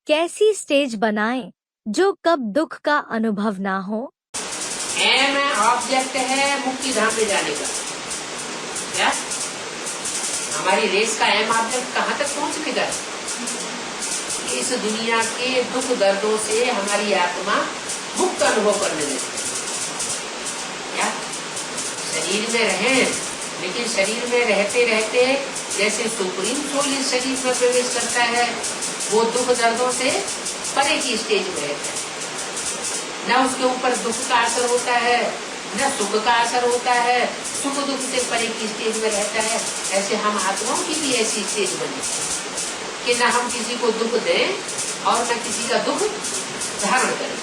कैसी स्टेज बनाएं जो कब दुख का अनुभव ना हो? एम ऑब्जेक्ट है मुक्ति धाम में जाने का। क्या हमारी रेस का एम ऑब्जेक्ट कहाँ तक पहुंचने का? इस दुनिया के दुख दर्दों से हमारी आत्मा मुक्त अनुभव करने लगे। क्या शरीर में रहें, लेकिन शरीर में रहते रहते जैसे सुप्रीम सोल इस शरीर में प्रवेश करता है, वो दुख दर्दों से परे की स्टेज में रहता है। न उसके ऊपर दुख का असर होता है, न सुख का असर होता है, सुख दुख से परे की स्टेज में रहता है। ऐसे हम आत्माओं की भी ऐसी स्टेज बनी कि न हम किसी को दुख दें और न किसी का दुख धारण करें।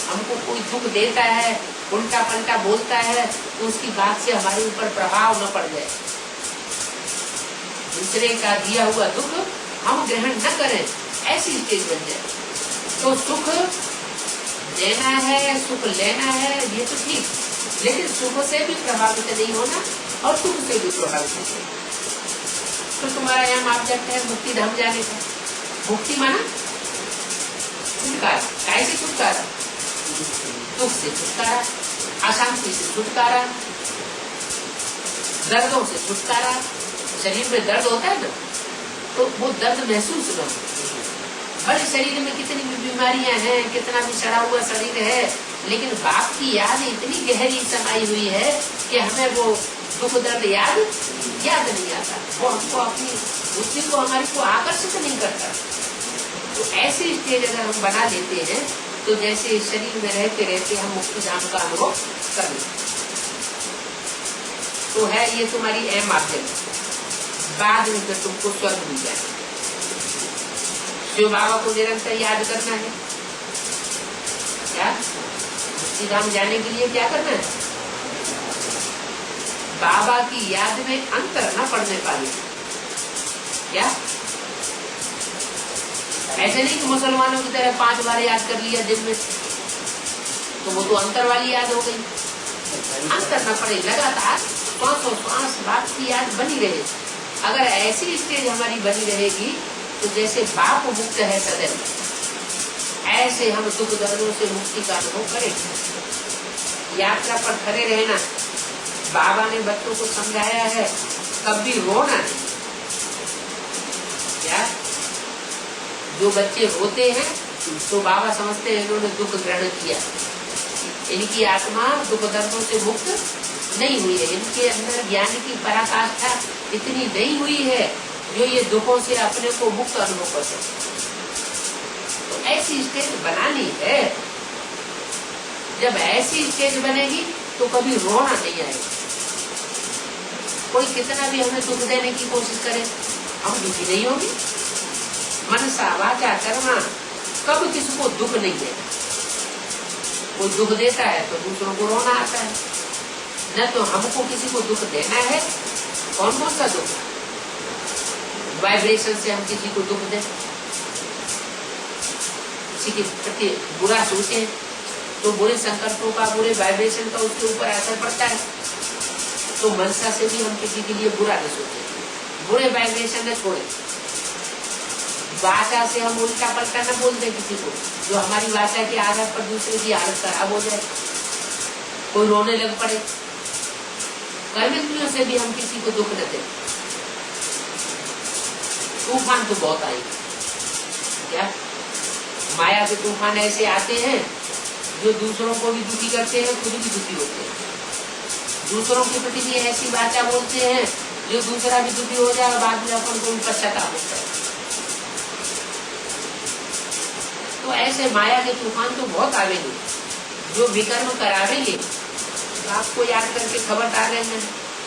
हमको कोई दुख देता है, उल्टा पलटा बोलता है, तो उसकी बात से हमारे ऊपर प्रभाव न पड़ जाए। दूसरे का दिया हुआ दुख हम ग्रहण न करें, ऐसी स्टेज बन जाए। तो सुख देना है, सुख लेना है, ये तो ठीक, लेकिन सुख से भी प्रभावित नहीं होना और दुख से भी प्रभावित नहीं होना। तो तुम्हारा यहाँ ऑब्जेक्ट है मुक्ति धाम जाने का। मुक्ति माना छुटकारा। कैसे छुटकारा? दुख से छुटकारा, अशांति से छुटकारा, दर्दों से छुटकारा। शरीर में दर्द होता है ना, तो वो दर्द महसूस न हो। बड़े शरीर में कितनी भी बीमारियां हैं, कितना भी सड़ा हुआ शरीर है, लेकिन बाप की याद इतनी गहरी समाई हुई है कि हमें वो दुख दर्द याद नहीं आता। वो हमको अपनी बुद्धि को, हमारी को आकर्षित नहीं करता। तो ऐसी स्टेज अगर हम बना लेते हैं, तो जैसे शरीर में रहते रहते हम मुक्ति धाम का अनुभव कर लेते। तो है ये तुम्हारी एम ऑब्जेक्ट। बाद में फिर तुमको स्वर्ग मिल जाए। शिव बाबा को निरंतर याद करना है। क्या मुक्ति धाम जाने के लिए क्या करना है? बाबा की याद में अंतर न पड़ने पाए। क्या ऐसे नहीं कि मुसलमानों की तरह 5 बार याद कर लिया दिन में, तो वो तो अंतर वाली याद हो गई। अंतर न पड़े, लगातार श्वास बाप की याद बनी रहे। अगर ऐसी स्टेज हमारी बनी रहेगी, तो जैसे बाप मुक्त है सदैव, ऐसे हम दुख दर्दों से मुक्ति का अनुभव करेंगे। यात्रा पर खड़े रहना, बाबा ने बच्चों को समझाया है, कभी रोना नहीं। क्या जो बच्चे रोते हैं तो बाबा समझते हैं इन्होंने दुख ग्रहण किया, इनकी आत्मा दुख दर्दों से मुक्त नहीं हुई है, इनके अंदर ज्ञान की पराकाष्ठा इतनी नहीं हुई है जो ये दुखों से अपने को मुक्त अनुभव कर सके। तो ऐसी स्टेज बनानी है। जब ऐसी स्टेज बनेगी तो कभी रोना नहीं आएगा। कोई कितना भी हमें दुख देने की कोशिश करे, हम दुखी नहीं होंगे। मनसा वाचा कर्मा कब किसी को दुख नहीं है। कोई दुख देता है तो दूसरों को रोना आता है। न तो हमको किसी को दुख देना है। कौन सा दुख? वाइब्रेशन से हम किसी को दुख दें, किसी के प्रति बुरा सोचे, तो बुरे संकल्पों का, बुरे वाइब्रेशन का उसके ऊपर असर पड़ता है। तो मनसा से भी हम किसी के लिए बुरा न सोचे, बुरे वाइब्रेशन न छोड़े। वाचा से हम उल्टा पलटा न बोल दें किसी को, जो हमारी वाचा के आधार पर दूसरे की हालत खराब हो जाए, कोई रोने लग पड़े। कर्मेंद्रियों से भी हम किसी को दुख न दें। तूफान तो बहुत आए। क्या माया के तूफान ऐसे आते हैं जो दूसरों को भी दुखी करते हैं, खुद भी दुखी होते हैं। दूसरों के प्रति भी ऐसी बातें बोलते हैं जो दूसरा भी दुखी हो जाए और बाद में अपन को पश्चाताप होता है। तो ऐसे माया के तूफान तो बहुत आवेंगे जो विकर्म करावेंगे। तो आपको याद करके खबरदार रहना है।